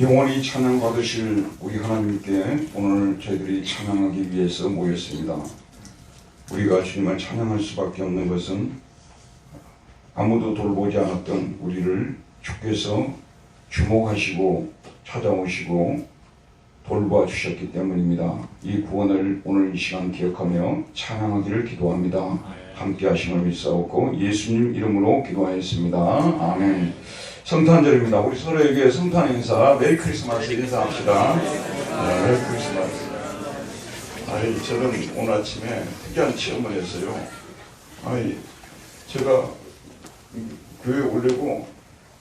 영원히 찬양받으실 우리 하나님께 오늘 저희들이 찬양하기 위해서 모였습니다. 우리가 주님을 찬양할 수밖에 없는 것은 아무도 돌보지 않았던 우리를 주께서 주목하시고 찾아오시고 돌보아 주셨기 때문입니다. 이 구원을 오늘 이 시간 기억하며 찬양하기를 기도합니다. 함께 하심을 믿사옵고 예수님 이름으로 기도하였습니다. 아멘. 성탄절입니다. 우리 서로에게 성탄 인사, 메리 크리스마스 인사합시다. 네, 메리 크리스마스. 저는 오늘 아침에 특이한 체험을 했어요. 제가 교회에 오려고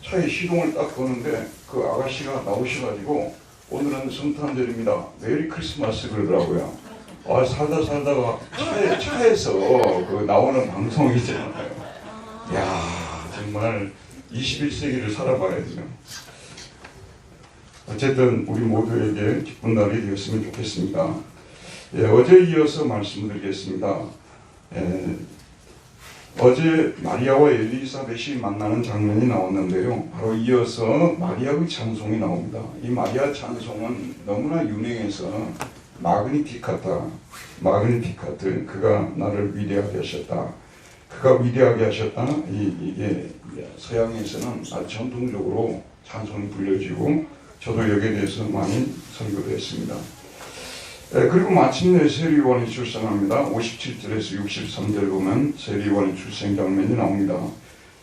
차에 시동을 딱 거는데 그 아가씨가 나오셔가지고 오늘은 성탄절입니다. 메리 크리스마스 그러더라고요. 살다가 차에서 그 나오는 방송이 있잖아요. 이야, 정말 21세기를 살아봐야죠. 어쨌든 우리 모두에게 기쁜 날이 되었으면 좋겠습니다. 어제 이어서 말씀드리겠습니다. 어제 마리아와 엘리사벳이 만나는 장면이 나왔는데요. 바로 이어서 마리아의 찬송이 나옵니다. 이 마리아 찬송은 너무나 유명해서 마그니피카트, 그가 나를 위대하게 하셨다. 그가 위대하게 하셨다. 이게 서양에서는 아주 전통적으로 찬송이 불려지고 저도 여기에 대해서 많이 설교도 했습니다. 그리고 마침내 세리요한이 출생합니다. 57절에서 63절 보면 세리요한의 출생 장면이 나옵니다.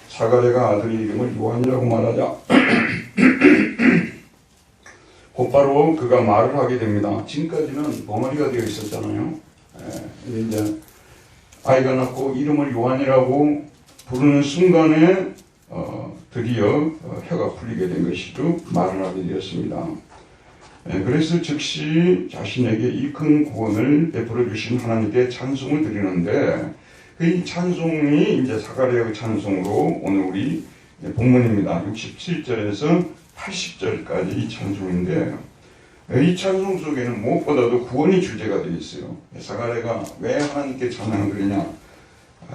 사가랴가 아들의 이름을 요한이라고 말하자 곧바로 그가 말을 하게 됩니다. 지금까지는 벙어리가 되어 있었잖아요. 이제 아이가 낳고 이름을 요한이라고 부르는 순간에 드디어 혀가 풀리게 된 것이죠. 말을 하게 되었습니다. 그래서 즉시 자신에게 이 큰 구원을 베풀어 주신 하나님께 찬송을 드리는데 이 찬송이 이제 사가랴의 찬송으로 오늘 우리 본문입니다. 67절에서 80절까지 이 찬송인데 이 찬송 속에는 무엇보다도 구원이 주제가 되어 있어요. 사가랴가 왜 하나님께 찬양을 드리냐?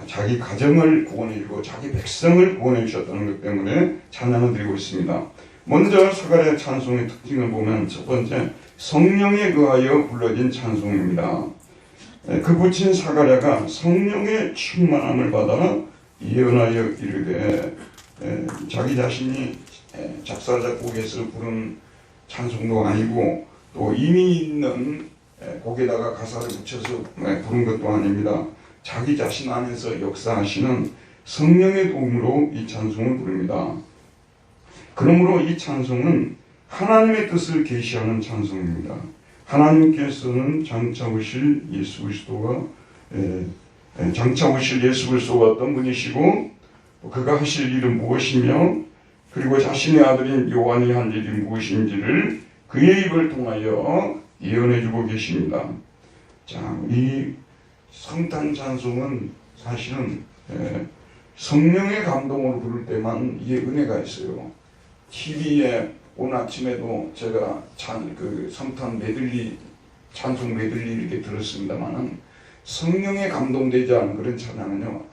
자기 가정을 구원해 주고 자기 백성을 구원해 주셨다는 것 때문에 찬양을 드리고 있습니다. 먼저 사가랴 찬송의 특징을 보면 첫 번째, 성령에 의하여 불러진 찬송입니다. 그 부친 사가랴가 성령의 충만함을 받아 예언하여 이르되 자기 자신이 작사 작곡해서 부른 찬송도 아니고 또 이미 있는 곡에다가 가사를 붙여서 부른 것도 아닙니다. 자기 자신 안에서 역사하시는 성령의 도움으로 이 찬송을 부릅니다. 그러므로 이 찬송은 하나님의 뜻을 계시하는 찬송입니다. 하나님께서는 장차 오실 예수 그리스도가 어떤 분이시고 그가 하실 일은 무엇이며 그리고 자신의 아들인 요한이 한 일이 무엇인지를 그의 입을 통하여 예언해주고 계십니다. 자, 이 성탄 찬송은 사실은 성령의 감동으로 부를 때만 이게 은혜가 있어요. TV에 오늘 아침에도 제가 성탄 메들리, 찬송 메들리 이렇게 들었습니다만은 성령에 감동되지 않은 그런 찬양은요,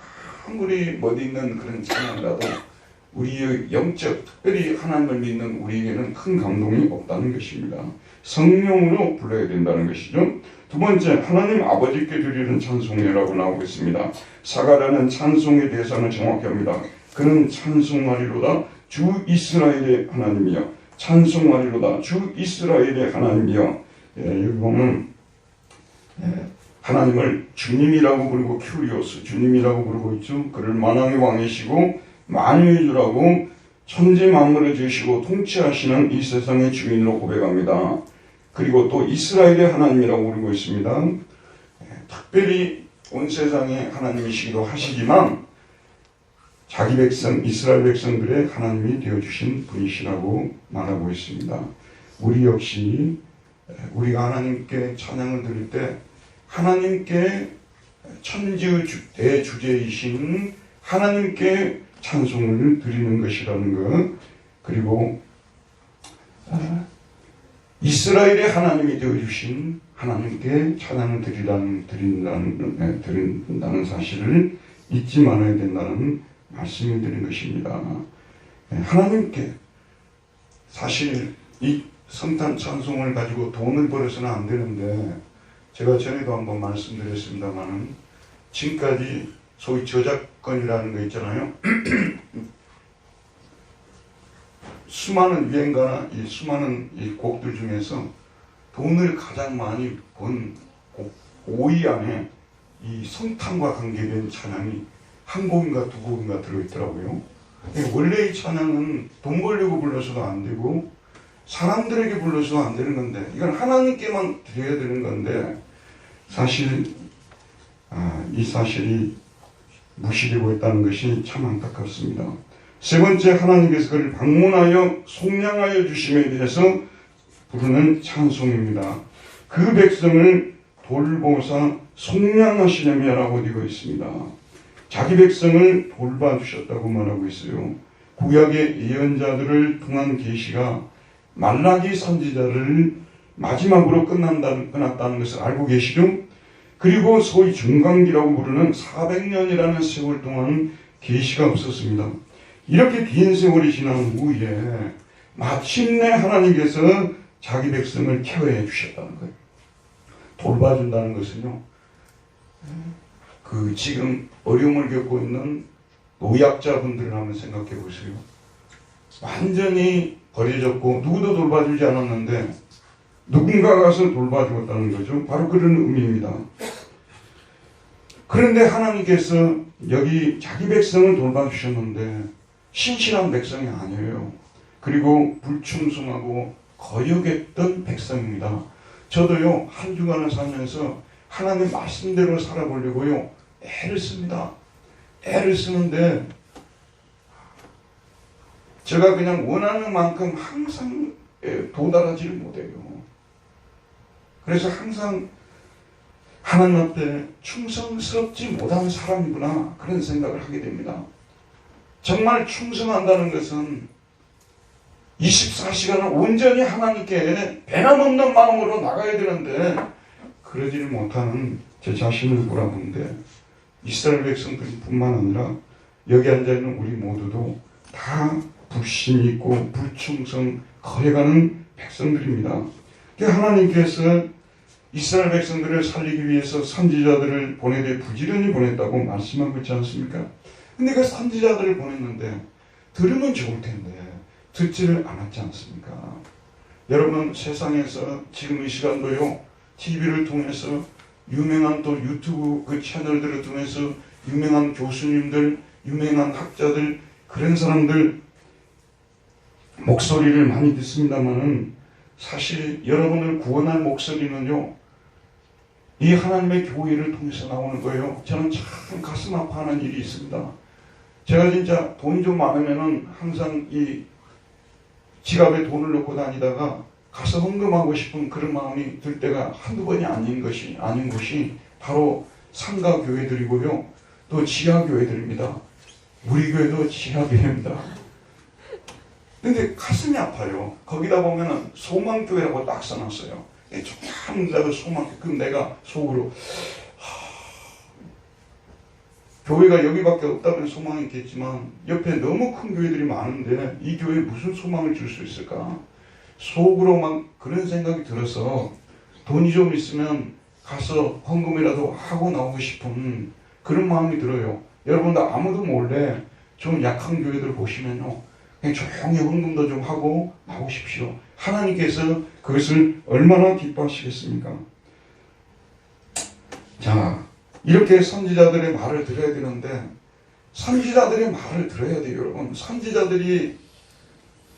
아무리 멋있는 그런 찬양이라도 우리의 영적, 특별히 하나님을 믿는 우리에게는 큰 감동이 없다는 것입니다. 성령으로 불러야 된다는 것이죠. 두 번째, 하나님 아버지께 드리는 찬송이라고 나오고 있습니다. 사가랴는 찬송의 대상을 정확히 합니다. 그는 찬송하리로다 주 이스라엘의 하나님이여, 찬송하리로다 주 이스라엘의 하나님이여. 여기 보면 하나님을 주님이라고 부르고 큐리오스, 주님이라고 부르고 있죠. 그를 만왕의 왕이시고 만유의 주라고 천지 만물을 지으시고 통치하시는 이 세상의 주인으로 고백합니다. 그리고 또 이스라엘의 하나님이라고 부르고 있습니다. 특별히 온 세상의 하나님이시기도 하시지만 자기 백성, 이스라엘 백성들의 하나님이 되어주신 분이시라고 말하고 있습니다. 우리 역시 우리가 하나님께 찬양을 드릴 때 하나님께 천지의 대주제이신 하나님께 찬송을 드리는 것이라는 것, 그리고 이스라엘의 하나님이 되어주신 하나님께 찬양을 드린다는 사실을 잊지 말아야 된다는 말씀을 드린 것입니다. 하나님께 사실 이 성탄 찬송을 가지고 돈을 벌어서는 안 되는데, 제가 전에도 한번 말씀드렸습니다만은 지금까지 소위 저작권이라는 거 있잖아요. 수많은 유행가나 이 수많은 이 곡들 중에서 돈을 가장 많이 번 곡 5위 안에 이 성탄과 관계된 찬양이 한 곡인가 두 곡인가 들어있더라고요. 원래 이 찬양은 돈 벌려고 불러서도 안 되고 사람들에게 불러서도 안 되는 건데, 이건 하나님께만 드려야 되는 건데, 사실 이 사실이 무시되고 있다는 것이 참 안타깝습니다. 세 번째, 하나님께서 그를 방문하여 속량하여 주심에 대해서 부르는 찬송입니다. 그 백성을 돌보사 속량하시려며라고 되어 있습니다. 자기 백성을 돌봐주셨다고 말하고 있어요. 구약의 예언자들을 통한 계시가 말라기 선지자를 마지막으로 끝났다는 것을 알고 계시죠? 그리고 소위 중간기라고 부르는 400년이라는 세월 동안 계시가 없었습니다. 이렇게 긴 세월이 지난 후에 마침내 하나님께서 자기 백성을 케어해 주셨다는 거예요. 돌봐준다는 것은요, 지금 어려움을 겪고 있는 노약자분들을 한번 생각해 보세요. 완전히 버려졌고 누구도 돌봐주지 않았는데 누군가가 가서 돌봐주었다는 거죠. 바로 그런 의미입니다. 그런데 하나님께서 여기 자기 백성을 돌봐주셨는데 신실한 백성이 아니에요. 그리고 불충성하고 거역했던 백성입니다. 저도요, 한 주간을 살면서 하나님 말씀대로 살아보려고요, 애를 씁니다. 애를 쓰는데 제가 그냥 원하는 만큼 항상 도달하지를 못해요. 그래서 항상 하나님 앞에 충성스럽지 못한 사람이구나, 그런 생각을 하게 됩니다. 정말 충성한다는 것은 24시간을 온전히 하나님께 변함없는 마음으로 나가야 되는데 그러지를 못하는 제 자신을 보라는데, 이스라엘 백성들뿐만 아니라 여기 앉아있는 우리 모두도 다 불신이 있고 불충성 거해가는 백성들입니다. 하나님께서 이스라엘 백성들을 살리기 위해서 선지자들을 보내되 부지런히 보냈다고 말씀하고 있지 않습니까? 근데 그 선지자들을 보냈는데 들으면 좋을 텐데 듣지를 않았지 않습니까? 여러분, 세상에서 지금 이 시간도요, TV를 통해서 유명한 또 유튜브 그 채널들을 통해서 유명한 교수님들, 유명한 학자들, 그런 사람들 목소리를 많이 듣습니다만은 사실 여러분을 구원할 목소리는요, 이 하나님의 교회를 통해서 나오는 거예요. 저는 참 가슴 아파하는 일이 있습니다. 제가 진짜 돈이 좀 많으면은 항상 이 지갑에 돈을 넣고 다니다가 가서 헌금하고 싶은 그런 마음이 들 때가 한두 번이 아닌 곳이 바로 상가 교회들이고요, 또 지하 교회들입니다. 우리 교회도 지하 교회입니다. 근데 가슴이 아파요. 거기다 보면은 소망교회라고 딱 써놨어요. 참 내가 그럼 내가 속으로 교회가 여기밖에 없다면 소망이 있겠지만 옆에 너무 큰 교회들이 많은데 이 교회에 무슨 소망을 줄 수 있을까? 속으로 막 그런 생각이 들어서 돈이 좀 있으면 가서 헌금이라도 하고 나오고 싶은 그런 마음이 들어요. 여러분들 아무도 몰래 좀 약한 교회들 보시면요, 그냥 조용히 헌금도 좀 하고 나오십시오. 하나님께서 그것을 얼마나 기뻐하시겠습니까? 자, 이렇게 선지자들의 말을 들어야 되는데, 선지자들의 말을 들어야 돼요, 여러분. 선지자들이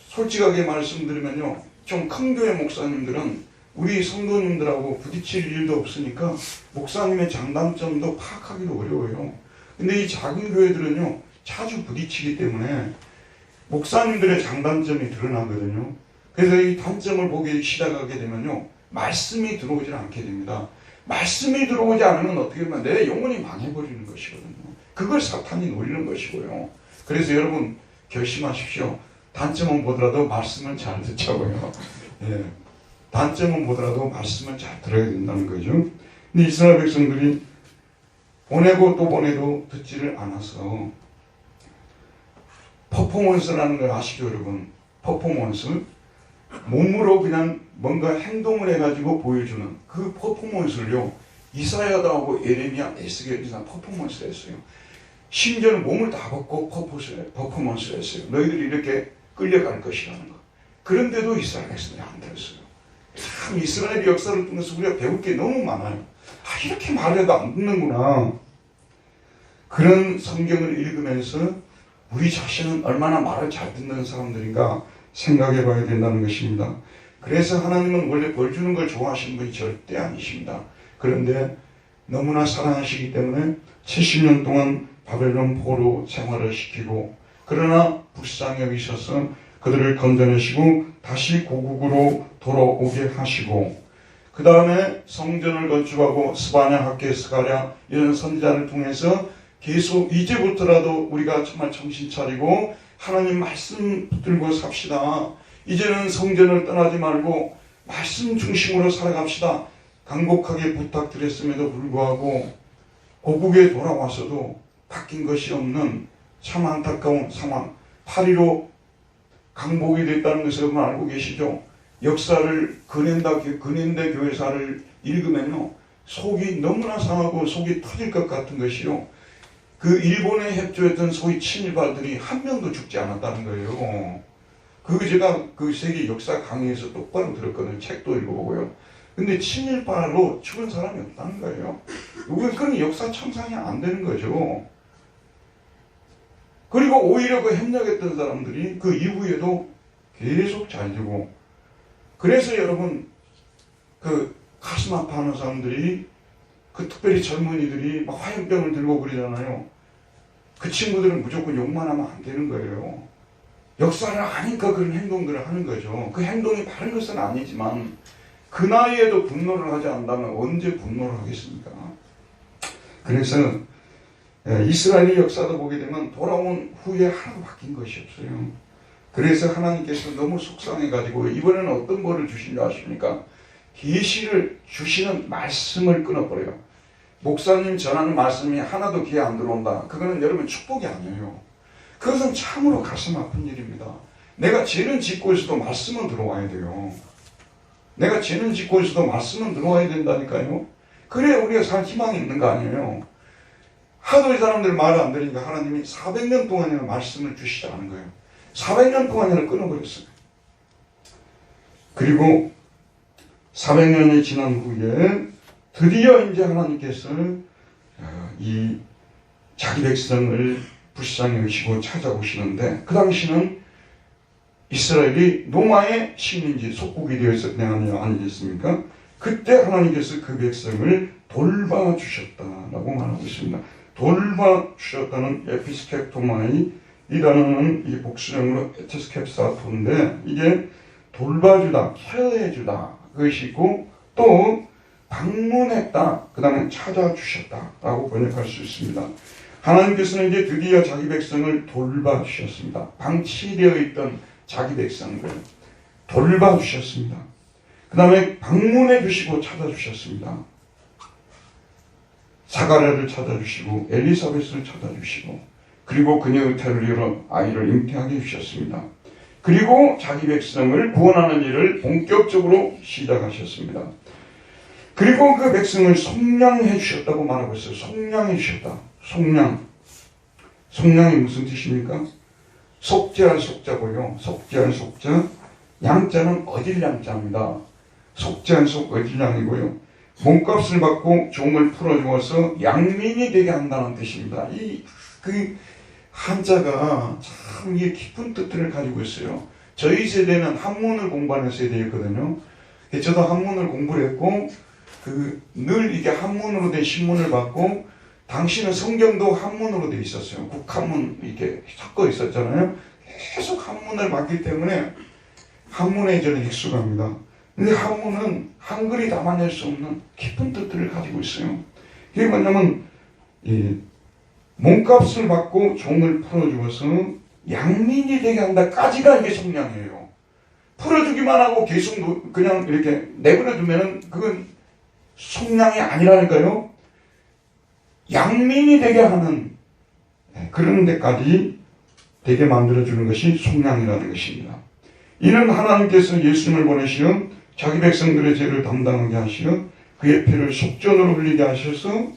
솔직하게 말씀드리면요, 좀 큰 교회 목사님들은 우리 성도님들하고 부딪힐 일도 없으니까 목사님의 장단점도 파악하기도 어려워요. 근데 이 작은 교회들은요, 자주 부딪히기 때문에 목사님들의 장단점이 드러나거든요. 그래서 이 단점을 보기 시작하게 되면요, 말씀이 들어오질 않게 됩니다. 말씀이 들어오지 않으면 어떻게 보면 내 영혼이 망해버리는 것이거든요. 그걸 사탄이 노리는 것이고요. 그래서 여러분 결심하십시오. 단점은 보더라도 말씀은 잘 듣자고요. 예. 단점은 보더라도 말씀은 잘 들어야 된다는 거죠. 근데 이스라엘 백성들이 보내고 또 보내도 듣지를 않아서 퍼포먼스라는 걸 아시죠, 여러분? 퍼포먼스. 몸으로 그냥 뭔가 행동을 해가지고 보여주는 그 퍼포먼스를요, 이사야하고 에레미야, 에스겔이 퍼포먼스를 했어요. 심지어는 몸을 다 벗고 퍼포먼스를 했어요. 너희들이 이렇게 끌려갈 것이라는 거. 그런데도 이스라엘 백성들이 안 들었어요. 참 이스라엘의 역사를 통해서 우리가 배울 게 너무 많아요. 아, 이렇게 말해도 안 듣는구나. 그런 성경을 읽으면서 우리 자신은 얼마나 말을 잘 듣는 사람들인가 생각해 봐야 된다는 것입니다. 그래서 하나님은 원래 벌 주는 걸 좋아하시는 분이 절대 아니십니다. 그런데 너무나 사랑하시기 때문에 70년 동안 바벨론 포로 생활을 시키고, 그러나 불쌍히 여기셔서 그들을 건져내시고 다시 고국으로 돌아오게 하시고, 그 다음에 성전을 건축하고 스바냐, 학개, 스가랴 이런 선지자를 통해서 계속 이제부터라도 우리가 정말 정신 차리고 하나님 말씀 붙들고 삽시다. 이제는 성전을 떠나지 말고 말씀 중심으로 살아갑시다. 간곡하게 부탁드렸음에도 불구하고 고국에 돌아와서도 바뀐 것이 없는 참 안타까운 상황. 8.15 강복이 됐다는 것을 여러분 알고 계시죠? 역사를 근현대 교회사를 읽으면요, 속이 너무나 상하고 속이 터질 것 같은 것이요, 그 일본에 협조했던 소위 친일파들이 한 명도 죽지 않았다는 거예요. 그거 제가 그 세계 역사 강의에서 똑바로 들었거든요. 책도 읽어보고요. 근데 친일파로 죽은 사람이 없다는 거예요. 그런 역사 청산이 안 되는 거죠. 그리고 오히려 그 협력했던 사람들이 그 이후에도 계속 잘 되고, 그래서 여러분 그 가슴 아파하는 사람들이, 그 특별히 젊은이들이 막 화염병을 들고 그러잖아요. 그 친구들은 무조건 욕만 하면 안 되는 거예요. 역사를 아니까 그런 행동들을 하는 거죠. 그 행동이 바른 것은 아니지만 그 나이에도 분노를 하지 않는다면 언제 분노를 하겠습니까? 그래서 이스라엘의 역사도 보게 되면 돌아온 후에 하나도 바뀐 것이 없어요. 그래서 하나님께서 너무 속상해가지고 이번에는 어떤 벌을 주신 줄 아십니까? 계시를 주시는 말씀을 끊어버려요. 목사님 전하는 말씀이 하나도 귀에 안 들어온다. 그거는 여러분 축복이 아니에요. 그것은 참으로 가슴 아픈 일입니다. 내가 죄는 짓고 있어도 말씀은 들어와야 돼요. 내가 죄는 짓고 있어도 말씀은 들어와야 된다니까요. 그래야 우리가 살 희망이 있는 거 아니에요. 하도 이 사람들 말을 안 들으니까 하나님이 400년 동안이나 말씀을 주시지 않은 거예요. 400년 동안이나 끊어버렸어요. 그리고 400년이 지난 후에 드디어 이제 하나님께서 이 자기 백성을 불쌍히 여기시고 찾아오시는데, 그 당시는 이스라엘이 노마의 식민지 속국이 되어 있었던 게 아니겠습니까? 그때 하나님께서 그 백성을 돌봐주셨다라고 말하고 있습니다. 돌봐주셨다는 에피스케토마이, 이 단어는 이 복수형으로 에티스캡사토인데, 이게 돌봐주다, 케어해주다 그것이 있고, 또 방문했다, 그 다음에 찾아주셨다라고 번역할 수 있습니다. 하나님께서는 이제 드디어 자기 백성을 돌봐주셨습니다. 방치되어 있던 자기 백성을 돌봐주셨습니다. 그 다음에 방문해 주시고 찾아주셨습니다. 사가랴를 찾아주시고 엘리사벳을 찾아주시고, 그리고 그녀의 태를 이뤄 아이를 잉태하게 해주셨습니다. 그리고 자기 백성을 구원하는 일을 본격적으로 시작하셨습니다. 그리고 그 백성을 속량해 주셨다고 말하고 있어요. 속량해 주셨다. 속량. 속량이 무슨 뜻입니까? 속죄할 속자고요. 속죄할 속자. 양자는 어질 양자입니다. 속죄할 속 어질 양이고요. 몸값을 받고 종을 풀어주어서 양민이 되게 한다는 뜻입니다. 그 한자가 참 이게 깊은 뜻들을 가지고 있어요. 저희 세대는 한문을 공부하는 세대였거든요. 저도 한문을 공부를 했고, 늘 이게 한문으로 된 신문을 받고, 당시는 성경도 한문으로 돼 있었어요. 국한문 이렇게 섞어 있었잖아요. 계속 한문을 받기 때문에 한문에 저는 익숙합니다. 근데 한문은 한글이 담아낼 수 없는 깊은 뜻들을 가지고 있어요. 이게 뭐냐면, 몸값을 받고 종을 풀어주어서 양민이 되게 한다까지가 이게 속량이에요. 풀어주기만 하고 계속 그냥 이렇게 내버려두면은 그건 속량이 아니라니까요. 양민이 되게 하는 그런 데까지 되게 만들어주는 것이 속량이라는 것입니다. 이는 하나님께서 예수님을 보내시어 자기 백성들의 죄를 담당하게 하시어 그의 피를 속전으로 흘리게 하셔서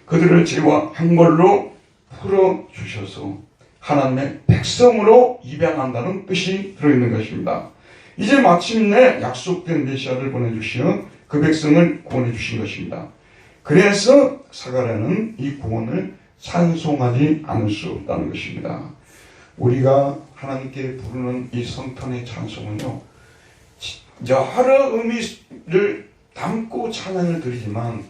그들의 죄와 형벌로 풀어주셔서 하나님의 백성으로 입양한다는 뜻이 들어있는 것입니다. 이제 마침내 약속된 메시아를 보내주시어 그 백성을 구원해 주신 것입니다. 그래서 사가랴는 이 구원을 찬송하지 않을 수 없다는 것입니다. 우리가 하나님께 부르는 이 성탄의 찬송은요, 여러 의미를 담고 찬양을 드리지만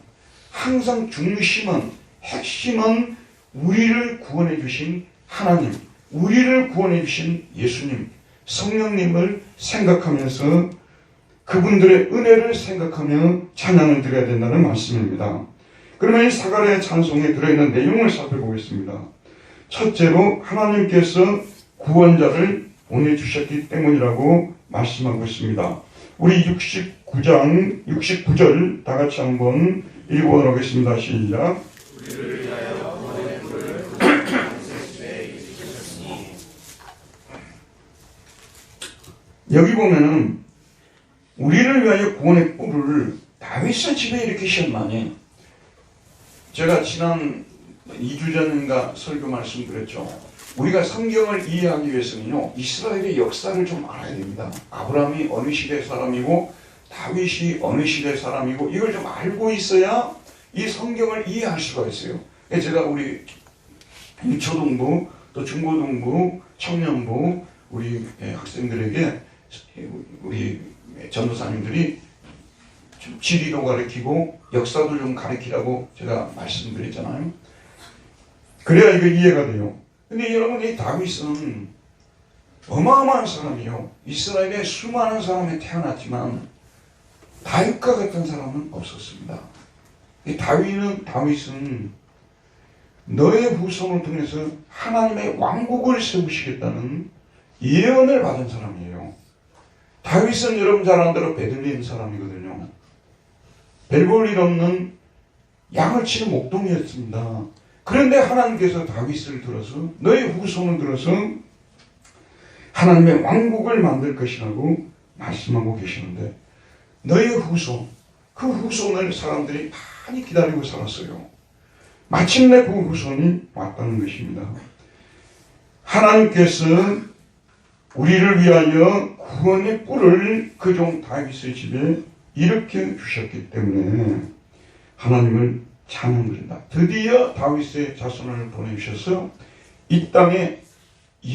항상 중심은, 핵심은 우리를 구원해 주신 하나님, 우리를 구원해 주신 예수님, 성령님을 생각하면서 그분들의 은혜를 생각하며 찬양을 드려야 된다는 말씀입니다. 그러면 이 사가랴의 찬송에 들어있는 내용을 살펴보겠습니다. 첫째로 하나님께서 구원자를 보내주셨기 때문이라고 말씀하고 있습니다. 우리 69장 69절 다 같이 한번 읽어보도록 하겠습니다. 시작. 여기 보면은 우리를 위하여 구원의 뿔을 다윗의 집에 일으키셨나니, 제가 지난 2주 전인가 설교 말씀드렸죠. 우리가 성경을 이해하기 위해서는요, 이스라엘의 역사를 좀 알아야 됩니다. 아브라함이 어느 시대 사람이고 다윗이 어느 시대 사람이고 이걸 좀 알고 있어야 이 성경을 이해할 수가 있어요. 제가 우리 초등부 또 중고등부 청년부 우리 학생들에게 우리 전도사님들이 좀 지리도 가르치고 역사도 좀 가르치라고 제가 말씀드렸잖아요. 그래야 이거 이해가 돼요. 근데 여러분, 이 다윗은 어마어마한 사람이요. 이스라엘에 수많은 사람이 태어났지만 다윗과 같은 사람은 없었습니다. 이 다윗은 너의 후손을 통해서 하나님의 왕국을 세우시겠다는 예언을 받은 사람이에요. 다윗은 여러분 잘 아는 대로 베들레헴 사람이거든요. 별 볼 일 없는 양을 치는 목동이었습니다. 그런데 하나님께서 다윗을 들어서, 너의 후손을 들어서 하나님의 왕국을 만들 것이라고 말씀하고 계시는데, 너의 후손, 그 후손을 사람들이 많이 기다리고 살았어요. 마침내 그 후손이 왔다는 것입니다. 하나님께서 우리를 위하여 구원의 뿔을 그 종 다윗의 집에 일으켜 주셨기 때문에 하나님을 찬양드린다. 드디어 다윗의 자손을 보내주셔서 이 땅에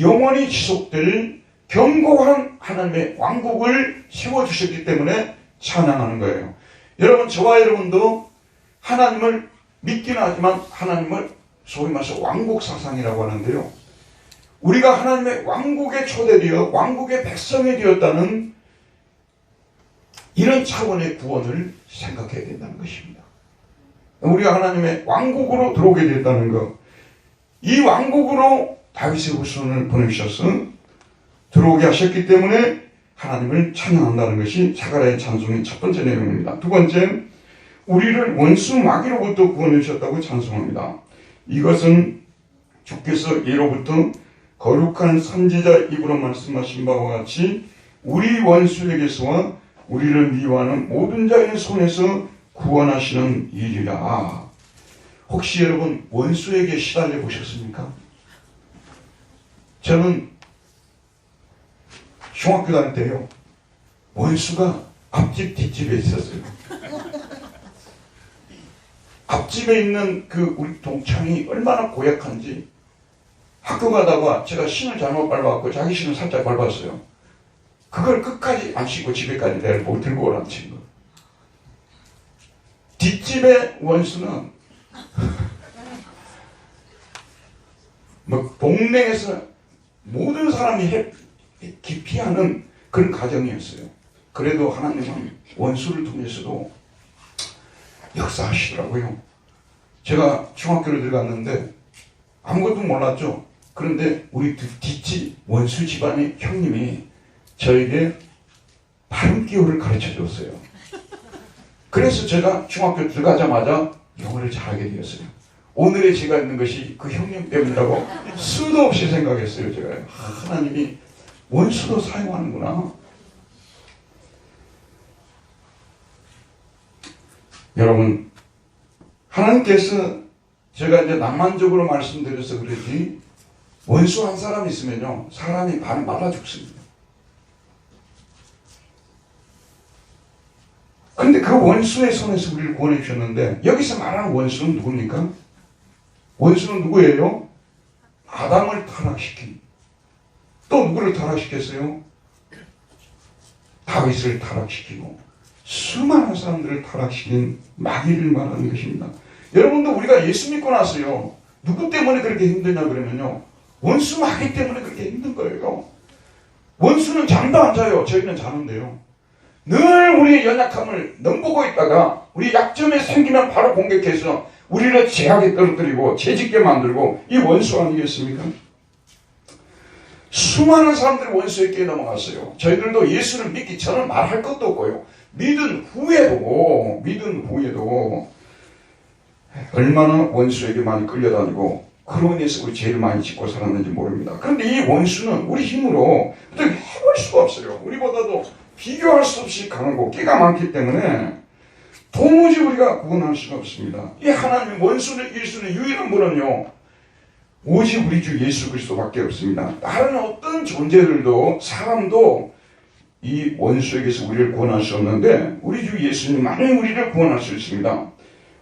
영원히 지속될 견고한 하나님의 왕국을 세워주셨기 때문에 찬양하는 거예요. 여러분, 저와 여러분도 하나님을 믿기는 하지만 하나님을 소위 말해서 왕국 사상이라고 하는데요. 우리가 하나님의 왕국에 초대되어 왕국의 백성이 되었다는 이런 차원의 구원을 생각해야 된다는 것입니다. 우리가 하나님의 왕국으로 들어오게 됐다는 것, 이 왕국으로 다윗의 후손을 보내주셔서 들어오게 하셨기 때문에 하나님을 찬양한다는 것이 사가랴의 찬송의 첫 번째 내용입니다. 두 번째, 우리를 원수 마귀로부터 구원해 주셨다고 찬송합니다. 이것은 주께서 예로부터 거룩한 선지자 입으로 말씀하신 바와 같이 우리 원수에게서와 우리를 미워하는 모든 자의 손에서 구원하시는 일이라. 혹시 여러분 원수에게 시달려 보셨습니까? 저는 중학교 다닐 때요, 원수가 앞집 뒷집에 있었어요. 앞집에 있는 그 우리 동창이 얼마나 고약한지, 학교 가다가 제가 신을 잘못 밟아갖고 자기 신을 살짝 밟았어요. 그걸 끝까지 안 신고 집에까지 내를 못 들고 오라는 친구. 뒷집의 원수는 뭐 동네에서 모든 사람이 기피하는 그런 가정이었어요. 그래도 하나님은 원수를 통해서도 역사하시더라고요. 제가 중학교를 들어갔는데 아무것도 몰랐죠. 그런데 우리 뒷집 원수 집안의 형님이 저에게 발음 기호를 가르쳐 줬어요. 그래서 제가 중학교 들어가자마자 영어를 잘하게 되었어요. 오늘의 제가 있는 것이 그 형님 때문이라고 수도 없이 생각했어요. 제가 하나님이 원수도 사용하는구나. 여러분, 하나님께서 제가 이제 낭만적으로 말씀드려서 그러지, 원수 한 사람 있으면요, 사람이 반 말라 죽습니다. 근데 그 원수의 손에서 우리를 구원해 주셨는데, 여기서 말하는 원수는 누굽니까? 원수는 누구예요? 아담을 타락시킨. 또 누구를 타락시켰어요? 다윗을 타락시키고 수많은 사람들을 타락시킨 마귀를 말하는 것입니다. 여러분도 우리가 예수 믿고 나서요, 누구 때문에 그렇게 힘드냐 그러면요, 원수 마귀 때문에 그렇게 힘든 거예요. 원수는 잠도 안 자요. 저희는 자는데요. 늘 우리의 연약함을 넘보고 있다가 우리 약점이 생기면 바로 공격해서 우리를 제하게 떨어뜨리고 죄짓게 만들고, 이 원수 아니겠습니까? 수많은 사람들이 원수에게 넘어갔어요. 저희들도 예수를 믿기 전에 말할 것도 없고요, 믿은 후에도 얼마나 원수에게 많이 끌려다니고 그로 인해서 우리 죄를 많이 짓고 살았는지 모릅니다. 그런데 이 원수는 우리 힘으로 어떻게 해볼 수가 없어요. 우리보다도 비교할 수 없이 강하고 끼가 많기 때문에 도무지 우리가 구원할 수가 없습니다. 이 하나님 원수를 이길 수 있는 유일한 분은요, 오직 우리 주 예수 그리스도밖에 없습니다. 다른 어떤 존재들도, 사람도 이 원수에게서 우리를 구원할 수 없는데 우리 주 예수님만이 우리를 구원할 수 있습니다.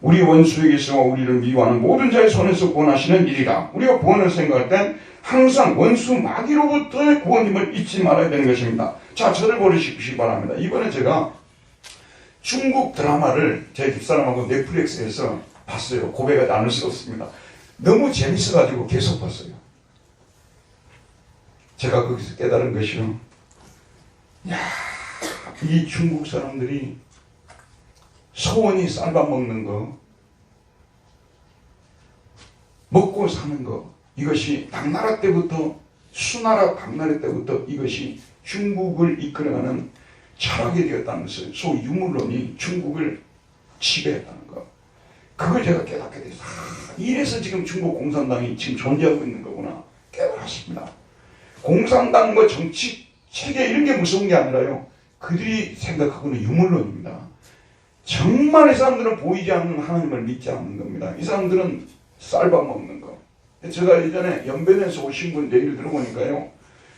우리 원수에게서 우리를 미워하는 모든 자의 손에서 구원하시는 일이다. 우리가 구원을 생각할 땐 항상 원수 마귀로부터의 구원임을 잊지 말아야 되는 것입니다. 자, 저를 보시기 바랍니다. 이번에 제가 중국 드라마를 제 집사람하고 넷플릭스에서 봤어요. 고백하지 않을 수 없습니다. 너무 재밌어가지고 계속 봤어요. 제가 거기서 깨달은 것이요, 야, 이 중국 사람들이 소원이 쌀밥 먹는 거, 먹고 사는 거, 이것이 당나라 때부터, 수나라 당나라 때부터 이것이 중국을 이끌어가는 철학이 되었다는 것을, 소위 유물론이 중국을 지배했다는 것, 그걸 제가 깨닫게 됐어요. 이래서 지금 중국 공산당이 지금 존재하고 있는 거구나 깨달았습니다. 공산당 뭐 정치 체계 이런 게 무서운 게 아니라요, 그들이 생각하고는 유물론입니다. 정말 이 사람들은 보이지 않는 하나님을 믿지 않는 겁니다. 이 사람들은 쌀밥 먹는 거. 제가 예전에 연변에서 오신 분 얘기를 들어보니까요,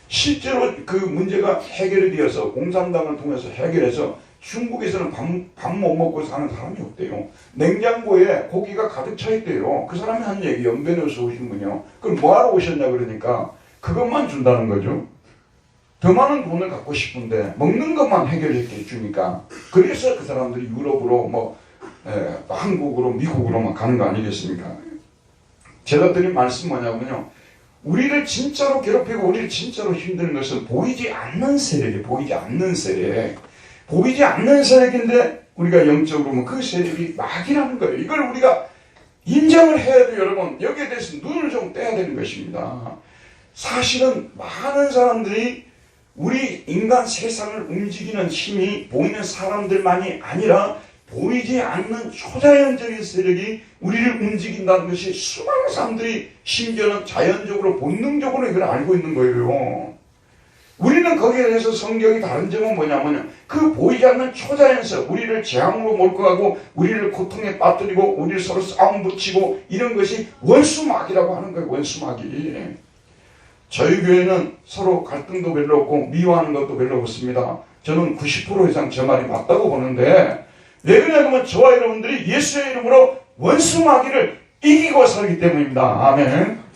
실제로 그 문제가 해결이 되어서 공산당을 통해서 해결해서 중국에서는 밥 못 먹고 사는 사람이 없대요. 냉장고에 고기가 가득 차 있대요. 그 사람이 한 얘기, 연변에서 오신 분이요. 그럼 뭐하러 오셨냐 그러니까 그것만 준다는 거죠. 더 많은 돈을 갖고 싶은데 먹는 것만 해결해 주니까. 그래서 그 사람들이 유럽으로 한국으로 미국으로만 가는 거 아니겠습니까? 제가 드린 말씀 뭐냐면요, 우리를 진짜로 괴롭히고 우리를 진짜로 힘드는 것은 보이지 않는 세력이, 보이지 않는 세력인데 우리가 영적으로 그 세력이 마귀라는 거예요. 이걸 우리가 인정을 해야 돼요. 여러분, 여기에 대해서 눈을 좀 떼야 되는 것입니다. 사실은 많은 사람들이 우리 인간 세상을 움직이는 힘이 보이는 사람들만이 아니라 보이지 않는 초자연적인 세력이 우리를 움직인다는 것이 수많은 사람들이 심지어는 자연적으로 본능적으로 이걸 알고 있는 거예요. 우리는 거기에 대해서 성경이 다른 점은 뭐냐면, 그 보이지 않는 초자연성, 우리를 재앙으로 몰고 가고 우리를 고통에 빠뜨리고 우리를 서로 싸움 붙이고 이런 것이 원수마귀라고 하는 거예요. 원수마귀. 저희 교회는 서로 갈등도 별로 없고 미워하는 것도 별로 없습니다. 저는 90% 이상 저 말이 맞다고 보는데, 왜 그러냐면 저와 여러분들이 예수의 이름으로 원수마귀를 이기고 살기 때문입니다. 아멘.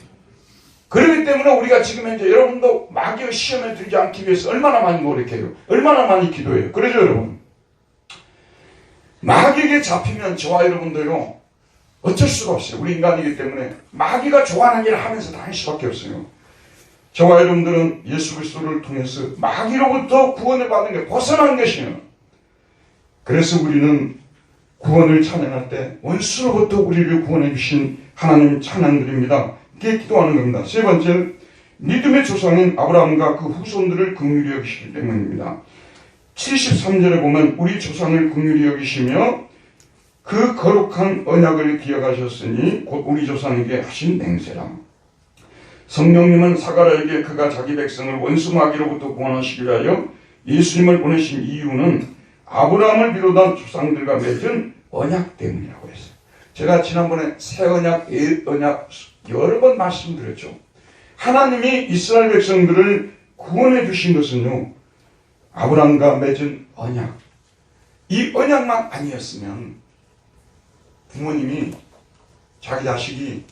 그렇기 때문에 우리가 지금 현재 여러분도 마귀의 시험에 들지 않기 위해서 얼마나 많이 노력해요. 얼마나 많이 기도해요. 그러죠 여러분. 마귀에게 잡히면 저와 여러분들요, 어쩔 수가 없어요. 우리 인간이기 때문에 마귀가 좋아하는 일을 하면서 다닐 수밖에 없어요. 저와 여러분들은 예수 그리스도를 통해서 마귀로부터 구원을 받은 게 벗어난 것이에요. 그래서 우리는 구원을 찬양할 때 원수로부터 우리를 구원해 주신 하나님 찬양드립니다. 이렇게 기도하는 겁니다. 세 번째, 믿음의 조상인 아브라함과 그 후손들을 긍휼히 여기시기 때문입니다. 73절에 보면 우리 조상을 긍휼히 여기시며 그 거룩한 언약을 기억하셨으니 곧 우리 조상에게 하신 맹세라. 성령님은 사가랴에게 그가 자기 백성을 원수 마귀로부터 구원하시기 위하여 예수님을 보내신 이유는 아브라함을 비롯한 조상들과 맺은 언약 때문이라고 했어요. 제가 지난번에 새 언약, 옛 언약 여러 번 말씀드렸죠. 하나님이 이스라엘 백성들을 구원해 주신 것은요, 아브라함과 맺은 언약, 이 언약만 아니었으면 부모님이 자기 자식이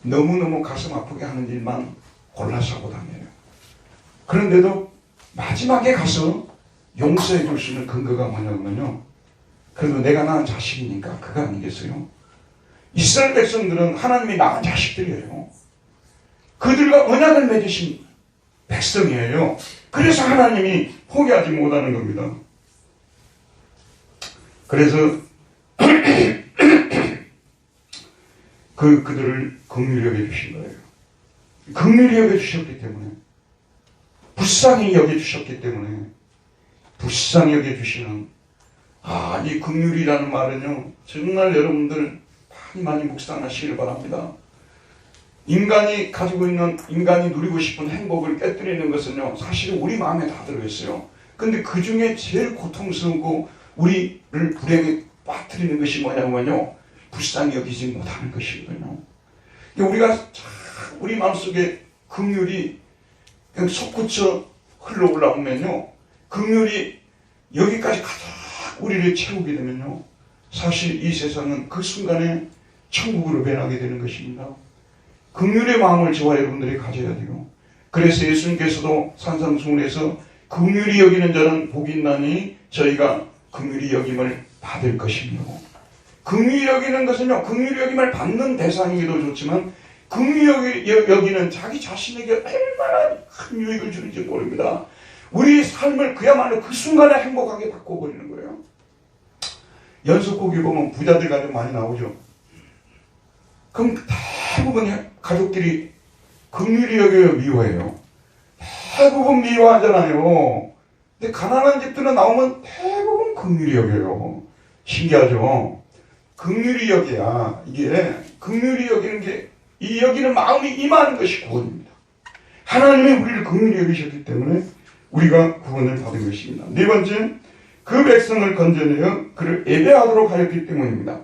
너무너무 가슴 아프게 하는 일만 골라서 하고 다녀요. 그런데도 마지막에 가서 용서해 줄 수 있는 근거가 뭐냐면요, 그래도 내가 낳은 자식이니까 그거 아니겠어요? 이스라엘 백성들은 하나님이 낳은 자식들이에요. 그들과 언약을 맺으신 백성이에요. 그래서 하나님이 포기하지 못하는 겁니다. 그래서 그들을 긍휼히 여겨주신 거예요. 긍휼히 여겨주셨기 때문에, 불쌍히 여겨주셨기 때문에, 불쌍히 여겨주시는, 이 긍휼이라는 말은요, 정말 여러분들 많이 묵상하시길 바랍니다. 인간이 가지고 있는, 인간이 누리고 싶은 행복을 깨뜨리는 것은요, 사실은 우리 마음에 다 들어있어요. 근데 그 중에 제일 고통스럽고 우리를 불행에 빠뜨리는 것이 뭐냐면요, 불쌍히 여기지 못하는 것이거든요. 우리가 우리 마음속에 긍휼이 그냥 솟구쳐 흘러 올라오면요, 긍휼이 여기까지 가득 우리를 채우게 되면요, 사실 이 세상은 그 순간에 천국으로 변하게 되는 것입니다. 긍휼의 마음을 저와 여러분들이 가져야 돼요. 그래서 예수님께서도 산상수훈에서 긍휼히 여기는 자는 복이 있나니 저희가 긍휼히 여김을 받을 것이며, 긍휼히 여기는 것은요, 긍휼히 여김을 받는 대상이기도 좋지만 긍휼히 여기는 자기 자신에게 얼마나 큰 유익을 주는지 모릅니다. 우리 삶을 그야말로 그 순간에 행복하게 바꿔버리는 거예요. 연속곡에 보면 부자들 가족 많이 나오죠. 그럼 대부분 가족들이 긍휼히 여겨요, 미워해요? 대부분 미워하잖아요. 근데 가난한 집들은 나오면 대부분 긍휼히 여겨요. 신기하죠? 긍휼히 여겨야, 이게 긍휼히 여기는 게, 이 여기는 마음이 임하는 것이 구원입니다. 하나님이 우리를 긍휼히 여기셨기 때문에 우리가 구원을 받은 것입니다. 네 번째, 그 백성을 건져내어 그를 예배하도록 하였기 때문입니다.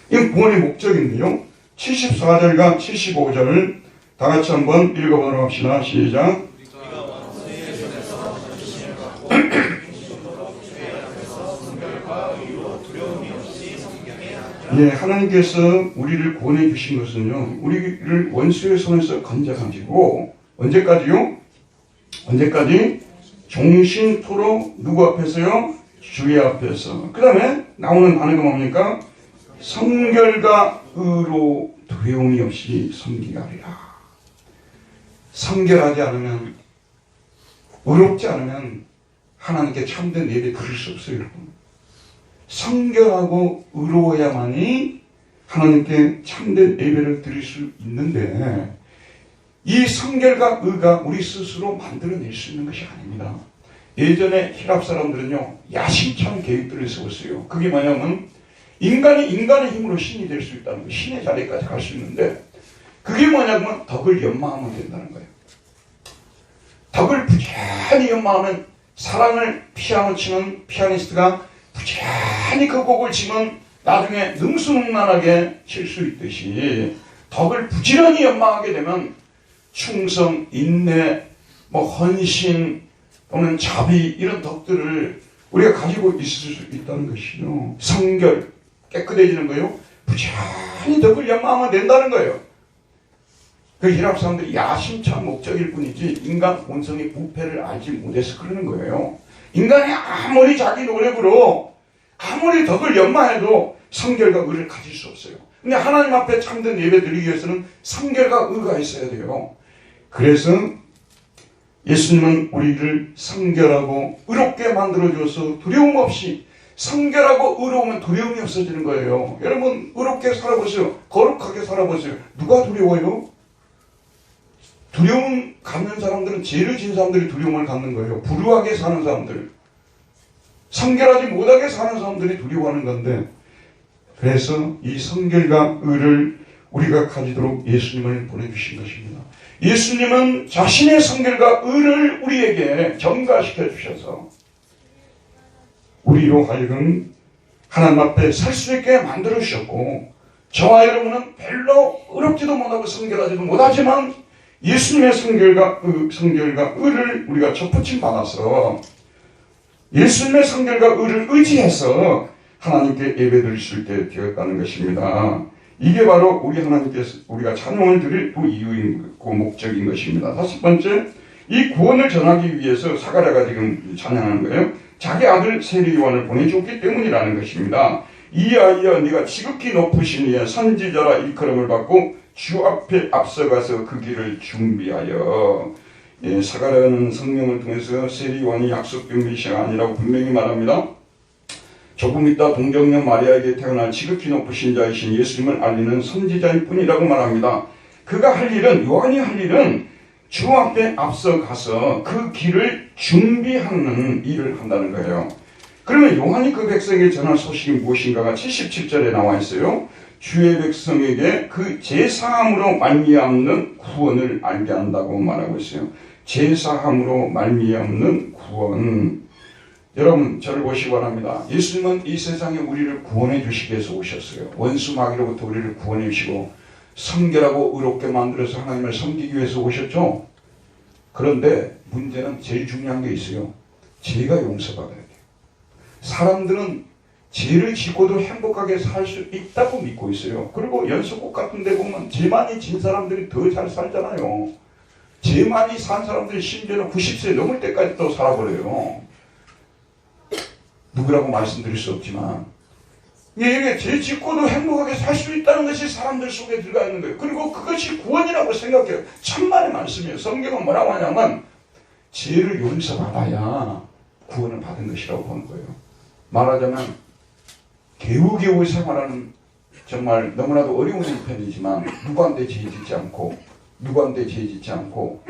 이건 구원의 목적인데요, 74절과 75절을 다 같이 한번 읽어보도록 합시다. 시작. 예, 하나님께서 우리를 구원해 주신 것은요, 우리를 원수의 손에서 건져가지고, 언제까지요? 언제까지? 종신토록 누구 앞에서요? 주의 앞에서. 그 다음에 나오는 단어가 뭡니까? 성결과 의로 두려움이 없이 섬기게 하리라. 성결하지 않으면, 의롭지 않으면 하나님께 참된 예배 드릴 수 없어요, 여러분. 성결하고 의로워야만이 하나님께 참된 예배를 드릴 수 있는데, 이 성결과 의가 우리 스스로 만들어낼 수 있는 것이 아닙니다. 예전에 히랍 사람들은요, 야심찬 계획들을 세웠어요. 그게 뭐냐면 인간이 인간의 힘으로 신이 될 수 있다는 거예요. 신의 자리까지 갈 수 있는데, 그게 뭐냐면 덕을 연마하면 된다는 거예요. 덕을 부지런히 연마하면, 사랑을 피아노 치는 피아니스트가 부지런히 그 곡을 치면 나중에 능수능란하게 칠 수 있듯이, 덕을 부지런히 연마하게 되면 충성, 인내, 헌신 또는 자비, 이런 덕들을 우리가 가지고 있을 수 있다는 것이죠. 성결, 깨끗해지는 거예요. 부지런히 덕을 연마하면 된다는 거예요. 그 히랍 사람들이 야심찬 목적일 뿐이지 인간 본성의 부패를 알지 못해서 그러는 거예요. 인간이 아무리 자기 노력으로 아무리 덕을 연마해도 성결과 의를 가질 수 없어요. 근데 하나님 앞에 참된 예배 드리기 위해서는 성결과 의가 있어야 돼요. 그래서 예수님은 우리를 성결하고 의롭게 만들어줘서 두려움 없이, 성결하고 의로우면 두려움이 없어지는 거예요. 여러분, 의롭게 살아보세요. 거룩하게 살아보세요. 누가 두려워요? 두려움 갖는 사람들은, 죄를 진 사람들이 두려움을 갖는 거예요. 불우하게 사는 사람들, 성결하지 못하게 사는 사람들이 두려워하는 건데, 그래서 이 성결과 의를 우리가 가지도록 예수님을 보내주신 것입니다. 예수님은 자신의 성결과 의를 우리에게 전가시켜 주셔서 우리로 하여금 하나님 앞에 설 수 있게 만들어 주셨고, 저와 여러분은 별로 어렵지도 못하고 성결하지도 못하지만 예수님의 성결과 의를 우리가 접붙임 받아서 예수님의 성결과 의를 의지해서 하나님께 예배드릴 수 있게 되었다는 것입니다. 이게 바로 우리 하나님께서 우리가 찬양을 드릴 그 이유이고 목적인 것입니다. 다섯 번째, 이 구원을 전하기 위해서 사가랴가 지금 찬양하는 거예요. 자기 아들 세례 요한을 보내줬기 때문이라는 것입니다. 이 아이여, 네가 지극히 높으신 이의 선지자라 일컬음을 받고 주 앞에 앞서가서 그 길을 준비하여. 사가랴는 성령을 통해서 세례 요한이 약속된 메시아가 아니라고 분명히 말합니다. 조금 있다 동정녀 마리아에게 태어날 지극히 높으신 자이신 예수님을 알리는 선지자일 뿐이라고 말합니다. 그가 할 일은, 요한이 할 일은 주 앞에 앞서가서 그 길을 준비하는 일을 한다는 거예요. 그러면 요한이 그 백성에게 전할 소식이 무엇인가가 77절에 나와 있어요. 주의 백성에게 그 제사함으로 말미암는 구원을 알게 한다고 말하고 있어요. 제사함으로 말미암는 구원. 여러분, 저를 보시기 바랍니다. 예수님은 이 세상에 우리를 구원해 주시기 위해서 오셨어요. 원수 마귀로부터 우리를 구원해 주시고 성결하고 의롭게 만들어서 하나님을 섬기기 위해서 오셨죠. 그런데 문제는 제일 중요한 게 있어요. 죄가 용서받아야 돼요. 사람들은 죄를 짓고도 행복하게 살 수 있다고 믿고 있어요. 그리고 연속국 같은 데 보면 죄 많이 진 사람들이 더 잘 살잖아요. 죄 많이 산 사람들이 심지어는 90세 넘을 때까지 또 살아버려요. 누구라고 말씀드릴 수 없지만 이게 죄 짓고도 행복하게 살 수 있다는 것이 사람들 속에 들어가 있는 거예요. 그리고 그것이 구원이라고 생각해요. 천만의 말씀이에요. 성경은 뭐라고 하냐면 죄를 용서받아야 구원을 받은 것이라고 보는 거예요. 말하자면 겨우겨우 생활하는 정말 너무나도 어려운 편이지만 누구한테 죄 짓지 않고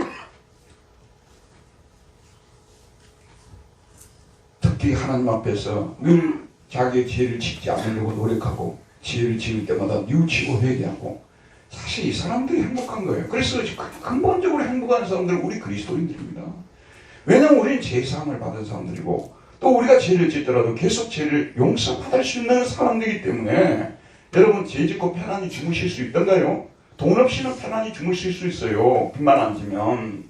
특히 하나님 앞에서 늘 자기의 죄를 짓지 않으려고 노력하고 죄를 지을 때마다 뉘우치고 회개하고, 사실 이 사람들이 행복한 거예요. 그래서 근본적으로 행복한 사람들은 우리 그리스도인들입니다. 왜냐하면 우리는 죄사함을 받은 사람들이고 또 우리가 죄를 짓더라도 계속 죄를 용서받을 수 있는 사람들이기 때문에 여러분, 죄 짓고 편안히 주무실 수 있던가요? 돈 없이는 편안히 주무실 수 있어요. 빚만 안 지면.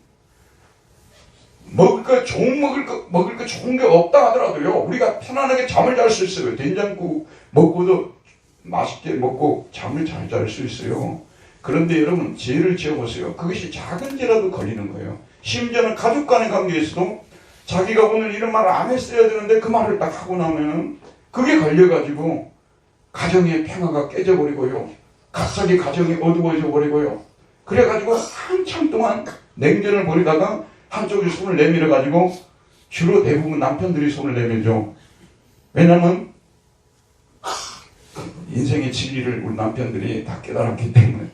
먹을 거 좋은 게 없다 하더라도요, 우리가 편안하게 잠을 잘 수 있어요. 된장국 먹고도 맛있게 먹고 잠을 잘 잘 수 있어요. 그런데 여러분, 죄를 지어보세요. 그것이 작은 죄라도 걸리는 거예요. 심지어는 가족 간의 관계에서도 자기가 오늘 이런 말을 안 했어야 되는데 그 말을 딱 하고 나면은 그게 걸려가지고 가정의 평화가 깨져버리고요. 갑자기 가정이 어두워져 버리고요. 그래가지고 한참 동안 냉전을 벌이다가 한쪽이 손을 내밀어가지고, 주로 대부분 남편들이 손을 내밀죠. 왜냐면 인생의 진리를 우리 남편들이 다 깨달았기 때문에.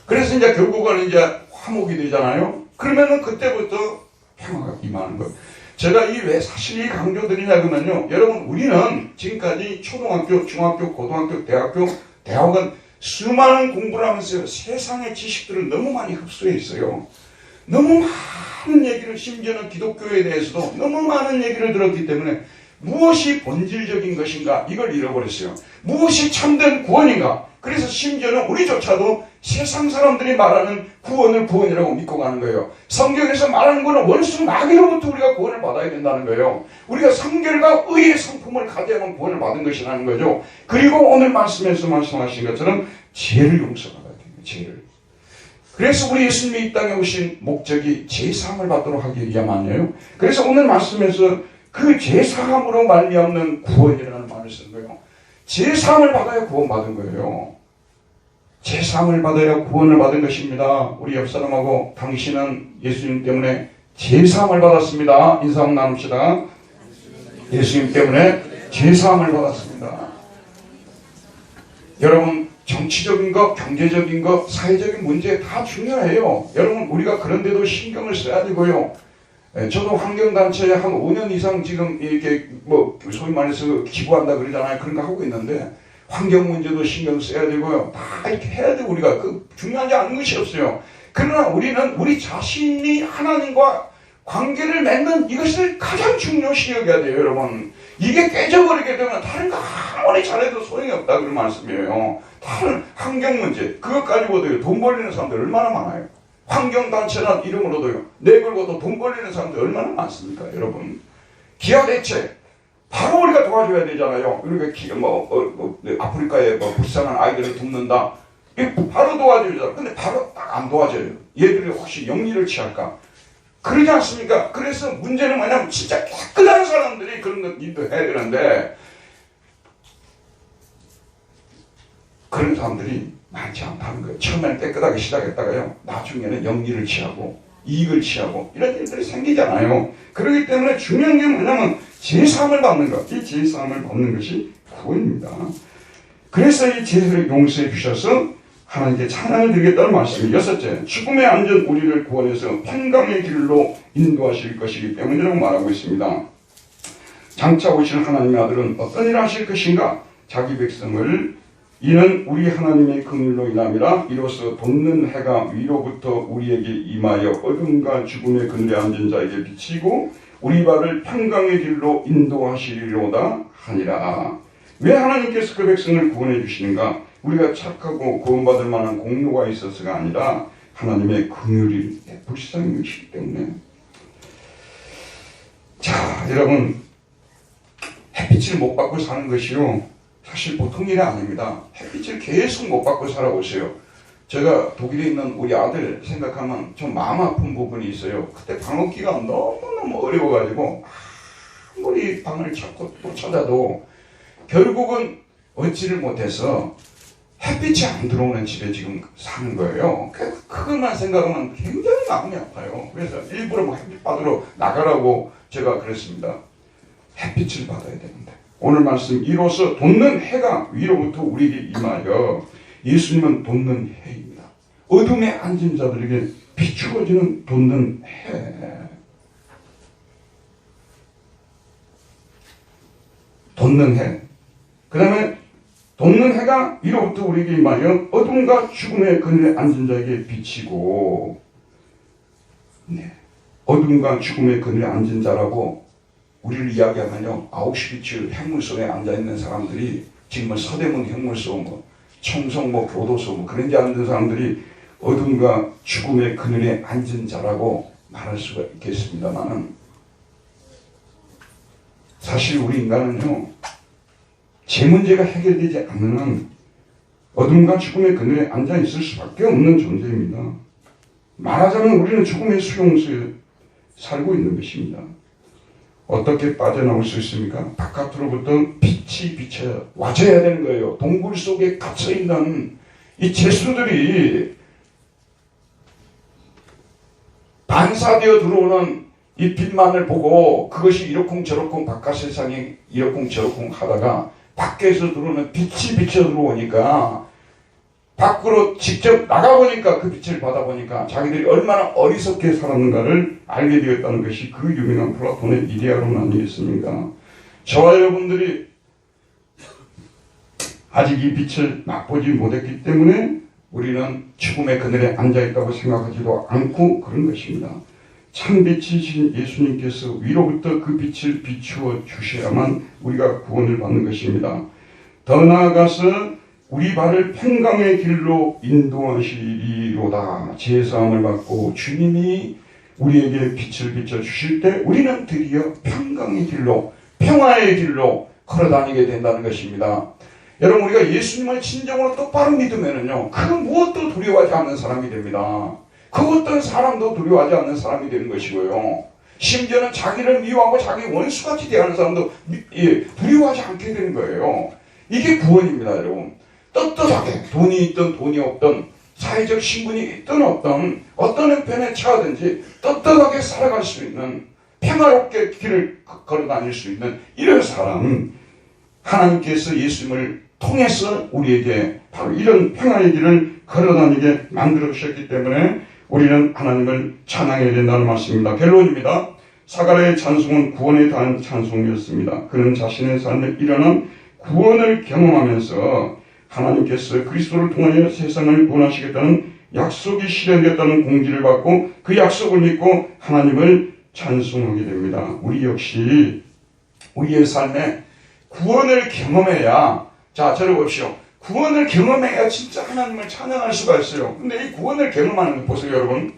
그래서 이제 결국은 이제 화목이 되잖아요. 그러면은 그때부터 평화가 임하는 거예요. 제가 왜 사실 이 강조드리냐 그러면요, 여러분, 우리는 지금까지 초등학교, 중학교, 고등학교, 대학원 수많은 공부를 하면서 세상의 지식들을 너무 많이 흡수해 있어요. 너무 많은 얘기를, 심지어는 기독교에 대해서도 너무 많은 얘기를 들었기 때문에 무엇이 본질적인 것인가 이걸 잃어버렸어요. 무엇이 참된 구원인가. 그래서 심지어는 우리조차도 세상 사람들이 말하는 구원을 구원이라고 믿고 가는 거예요. 성경에서 말하는 거는 원수 마귀로부터 우리가 구원을 받아야 된다는 거예요. 우리가 성결과 의의 성품을 가져야만 구원을 받은 것이라는 거죠. 그리고 오늘 말씀에서 말씀하신 것처럼 죄를 용서받아야 돼요. 죄를. 그래서 우리 예수님이 이 땅에 오신 목적이 죄사함을 받도록 하기 위함이에요. 그래서 오늘 말씀에서 그 죄사함으로 말미암는 구원이라는 말을 쓴 거예요. 죄사함을 받아야 구원받은 거예요. 죄사함을 받아야 구원을 받은 것입니다. 우리 옆 사람하고 당신은 예수님 때문에 죄사함을 받았습니다. 인사 한번 나눕시다. 예수님 때문에 죄사함을 받았습니다. 여러분, 정치적인 것, 경제적인 것, 사회적인 문제 다 중요해요. 여러분, 우리가 그런데도 신경을 써야 되고요. 저도 환경단체에 한 5년 이상 지금 이렇게 뭐 소위 말해서 기부한다 그러잖아요. 그런 거 하고 있는데 환경 문제도 신경 써야 되고요. 다 이렇게 해야 되고 우리가 중요하지 않은 것이 없어요. 그러나 우리는 우리 자신이 하나님과 관계를 맺는 이것을 가장 중요시 여겨야 돼요, 여러분. 이게 깨져버리게 되면 다른 거 아무리 잘해도 소용이 없다 그런 말씀이에요. 다른 환경 문제 그것 가지고도 돈 벌리는 사람들 얼마나 많아요. 환경단체란 이름으로도요. 내 걸고도 돈 벌리는 사람들 얼마나 많습니까, 여러분. 기아 대책 바로 우리가 도와줘야 되잖아요. 우리가 아프리카에 불쌍한 아이들을 돕는다. 바로 도와줘야. 근데 바로 딱 안 도와줘요. 얘들이 혹시 영리를 취할까? 그러지 않습니까? 그래서 문제는 뭐냐면 진짜 깨끗한 사람들이 그런 것 인도해야 되는데 그런 사람들이 많지 않다는 거예요. 처음에는 깨끗하게 시작했다가요. 나중에는 영리를 취하고 이익을 취하고 이런 일들이 생기잖아요. 그렇기 때문에 중요한 게 뭐냐면 제사함을 받는 것. 이 제사함을 받는 것이 구원입니다. 그래서 이 제사를 용서해 주셔서 하나님께 찬양을 드리겠다는 말씀이 여섯째, 죽음에 앉은 우리를 구원해서 평강의 길로 인도하실 것이기 때문이라고 말하고 있습니다. 장차 오실 하나님의 아들은 어떤 일을 하실 것인가? 자기 백성을 이는 우리 하나님의 긍휼로 인함이라. 이로써 돋는 해가 위로부터 우리에게 임하여 어둠과 죽음의 그늘에 앉은 자에게 비치고 우리 발을 평강의 길로 인도하시리로다 하니라. 왜 하나님께서 그 백성을 구원해 주시는가? 우리가 착하고 구원받을 만한 공로가 있어서가 아니라 하나님의 긍휼이 불쌍히 여기시기 때문에. 자, 여러분, 햇빛을 못 받고 사는 것이요 사실 보통 일이 아닙니다. 햇빛을 계속 못 받고 살아보세요. 제가 독일에 있는 우리 아들 생각하면 좀 마음 아픈 부분이 있어요. 그때 방학기가 너무너무 어려워가지고 아무리 방을 찾고 또 찾아도 결국은 얻지를 못해서 햇빛이 안 들어오는 집에 지금 사는 거예요. 그것만 생각하면 굉장히 마음이 아파요. 그래서 일부러 햇빛 받으러 나가라고 제가 그랬습니다. 햇빛을 받아야 되는데. 오늘 말씀 이로써 돋는 해가 위로부터 우리에게 임하여. 예수님은 돋는 해입니다. 어둠에 앉은 자들에게 비추어지는 돋는 해. 돋는 해. 그 다음에 돋는 해가 위로부터 우리에게 임하여 어둠과 죽음의 그늘에 앉은 자에게 비치고. 네. 어둠과 죽음의 그늘에 앉은 자라고 우리를 이야기하면요, 아우슈비츠 핵물소에 앉아있는 사람들이 지금 서대문 핵물소, 청송, 교도소 그런 데 앉은 사람들이 어둠과 죽음의 그늘에 앉은 자라고 말할 수가 있겠습니다만은 사실 우리 인간은요, 제 문제가 해결되지 않는 한 어둠과 죽음의 그늘에 앉아 있을 수밖에 없는 존재입니다. 말하자면 우리는 죽음의 수용소에 살고 있는 것입니다. 어떻게 빠져나올 수 있습니까? 바깥으로부터 빛이 비쳐 와줘야 되는 거예요. 동굴 속에 갇혀있는 이 죄수들이 반사되어 들어오는 이 빛만을 보고 그것이 이러쿵저러쿵 바깥 세상이 이러쿵저러쿵 하다가 밖에서 들어오는 빛이 비쳐 들어오니까 밖으로 직접 나가보니까 그 빛을 받아보니까 자기들이 얼마나 어리석게 살았는가를 알게 되었다는 것이 그 유명한 플라톤의 이데아론 아니겠습니까? 저와 여러분들이 아직 이 빛을 맛보지 못했기 때문에 우리는 죽음의 그늘에 앉아있다고 생각하지도 않고 그런 것입니다. 참빛이신 예수님께서 위로부터 그 빛을 비추어 주셔야만 우리가 구원을 받는 것입니다. 더 나아가서 우리 발을 평강의 길로 인도하시리로다. 제사함을 받고 주님이 우리에게 빛을 비춰주실 때 우리는 드디어 평강의 길로, 평화의 길로 걸어다니게 된다는 것입니다. 여러분, 우리가 예수님을 진정으로 똑바로 믿으면은요, 그 무엇도 두려워하지 않는 사람이 됩니다. 그 어떤 사람도 두려워하지 않는 사람이 되는 것이고요. 심지어는 자기를 미워하고 자기 원수같이 대하는 사람도 두려워하지 않게 되는 거예요. 이게 구원입니다, 여러분. 떳떳하게 돈이 있든 돈이 없든 사회적 신분이 있든 없든 어떤 형편에 처하든지 떳떳하게 살아갈 수 있는, 평화롭게 길을 걸어 다닐 수 있는 이런 사람은 하나님께서 예수님을 통해서 우리에게 바로 이런 평화의 길을 걸어 다니게 만들어 주셨기 때문에 우리는 하나님을 찬양해야 된다는 말씀입니다. 결론입니다. 사가랴의 찬송은 구원에 대한 찬송이었습니다. 그는 자신의 삶에 일어난 구원을 경험하면서 하나님께서 그리스도를 통하여 세상을 구원하시겠다는 약속이 실현되었다는 공지를 받고 그 약속을 믿고 하나님을 찬송하게 됩니다. 우리 역시 우리의 삶에 구원을 경험해야, 자, 들어보십시오. 구원을 경험해야 진짜 하나님을 찬양할 수가 있어요. 근데 이 구원을 경험하는 거 보세요, 여러분.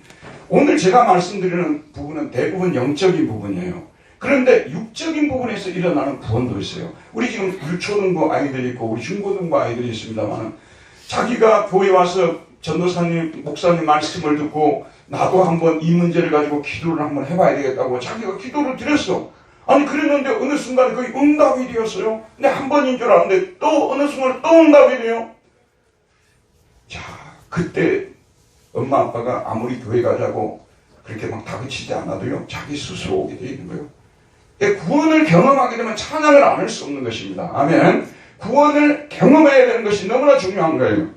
오늘 제가 말씀드리는 부분은 대부분 영적인 부분이에요. 그런데 육적인 부분에서 일어나는 구원도 있어요. 우리 지금 유초등부 아이들이 있고 우리 중고등부 아이들이 있습니다만 자기가 교회 와서 전도사님, 목사님 말씀을 듣고 나도 한번 이 문제를 가지고 기도를 한번 해봐야 되겠다고 자기가 기도를 드렸어. 아니 그랬는데 어느 순간에 그게 응답이 되었어요. 근데 한 번인 줄 알았는데 또 어느 순간에 또 응답이 돼요. 자, 그때 엄마 아빠가 아무리 교회 가자고 그렇게 막 다그치지 않아도요, 자기 스스로 오게 되어 있는 거예요. 구원을 경험하게 되면 찬양을 안 할 수 없는 것입니다. 아멘. 구원을 경험해야 되는 것이 너무나 중요한 거예요.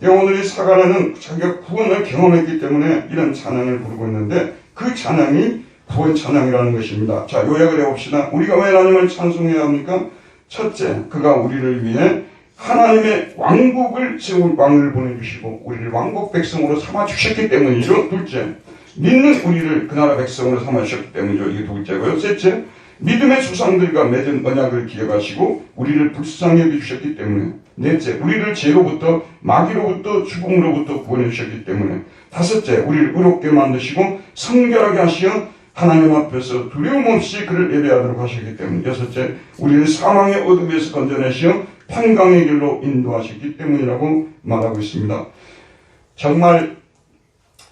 오늘 이 사가랴는 자기가 구원을 경험했기 때문에 이런 찬양을 부르고 있는데 그 찬양이 구원 찬양이라는 것입니다. 자, 요약을 해봅시다. 우리가 왜 하나님을 찬송해야 합니까? 첫째, 그가 우리를 위해 하나님의 왕국을 세울 왕을 보내주시고 우리를 왕국 백성으로 삼아주셨기 때문이죠. 둘째, 믿는 우리를 그 나라 백성으로 삼아주셨기 때문이죠. 이게 둘째고요. 셋째, 믿음의 조상들과 맺은 언약을 기억하시고 우리를 불쌍히 여겨주셨기 때문에. 넷째, 우리를 죄로부터 마귀로부터 죽음으로부터 구원해 주셨기 때문에. 다섯째, 우리를 의롭게 만드시고 성결하게 하시어 하나님 앞에서 두려움 없이 그를 예배하도록 하셨기 때문에. 여섯째, 우리를 사망의 어둠에서 건져내시어 평강의 길로 인도하셨기 때문이라고 말하고 있습니다. 정말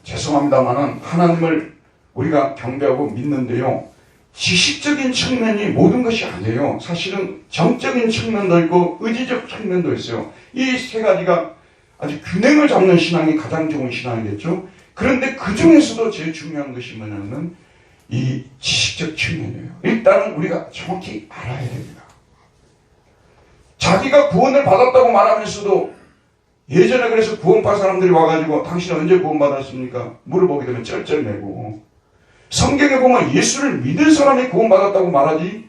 죄송합니다만은 하나님을 우리가 경배하고 믿는데요, 지식적인 측면이 모든 것이 아니에요. 사실은 정적인 측면도 있고 의지적 측면도 있어요. 이 세 가지가 아주 균형을 잡는 신앙이 가장 좋은 신앙이겠죠. 그런데 그 중에서도 제일 중요한 것이 뭐냐면 이 지식적 측면이에요. 일단은 우리가 정확히 알아야 됩니다. 자기가 구원을 받았다고 말하면서도 예전에 그래서 구원받은 사람들이 와가지고 당신은 언제 구원받았습니까? 물어보게 되면 쩔쩔매고, 성경에 보면 예수를 믿은 사람이 구원받았다고 말하지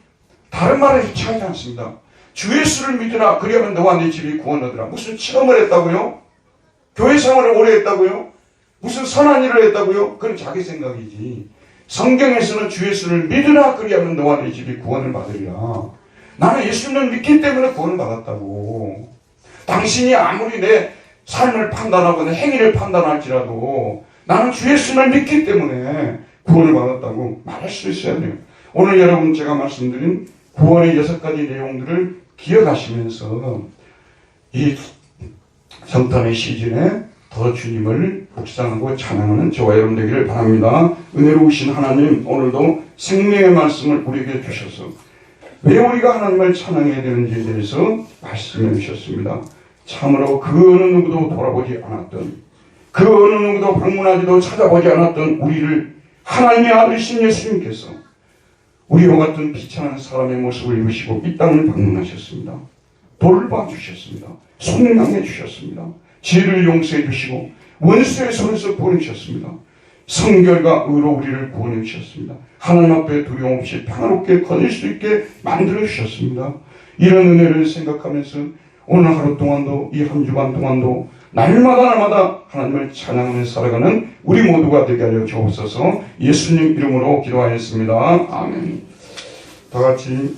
다른 말을 취하지 않습니다. 주 예수를 믿으라 그리하면 너와 네 집이 구원하더라. 무슨 체험을 했다고요? 교회 생활을 오래 했다고요? 무슨 선한 일을 했다고요? 그건 자기 생각이지. 성경에서는 주 예수를 믿으라 그리하면 너와 네 집이 구원을 받으리라. 나는 예수님을 믿기 때문에 구원을 받았다고. 당신이 아무리 내 삶을 판단하고 내 행위를 판단할지라도 나는 주 예수님을 믿기 때문에 구원을 받았다고 말할 수 있어야 돼요. 오늘 여러분 제가 말씀드린 구원의 6가지 내용들을 기억하시면서 이 성탄의 시즌에 더 주님을 묵상하고 찬양하는 저와 여러분 되기를 바랍니다. 은혜로우신 하나님, 오늘도 생명의 말씀을 우리에게 주셔서 왜 우리가 하나님을 찬양해야 되는지에 대해서 말씀해 주셨습니다. 참으로 그 어느 누구도 돌아보지 않았던, 그 어느 누구도 방문하지도 찾아보지 않았던 우리를 하나님의 아들이신 예수님께서 우리와 같은 비천한 사람의 모습을 입으시고 이 땅을 방문하셨습니다. 돌봐주셨습니다. 속량해 주셨습니다. 죄를 용서해 주시고 원수의 손에서 구원해 주셨습니다. 성결과 의로 우리를 구원해 주셨습니다. 하나님 앞에 두려움 없이 평화롭게 거닐 수 있게 만들어 주셨습니다. 이런 은혜를 생각하면서 오늘 하루 동안도 이 한 주간 동안도 날마다 하나님을 찬양하며 살아가는 우리 모두가 되게 하여 주옵소서. 예수님 이름으로 기도하였습니다. 아멘. 다 같이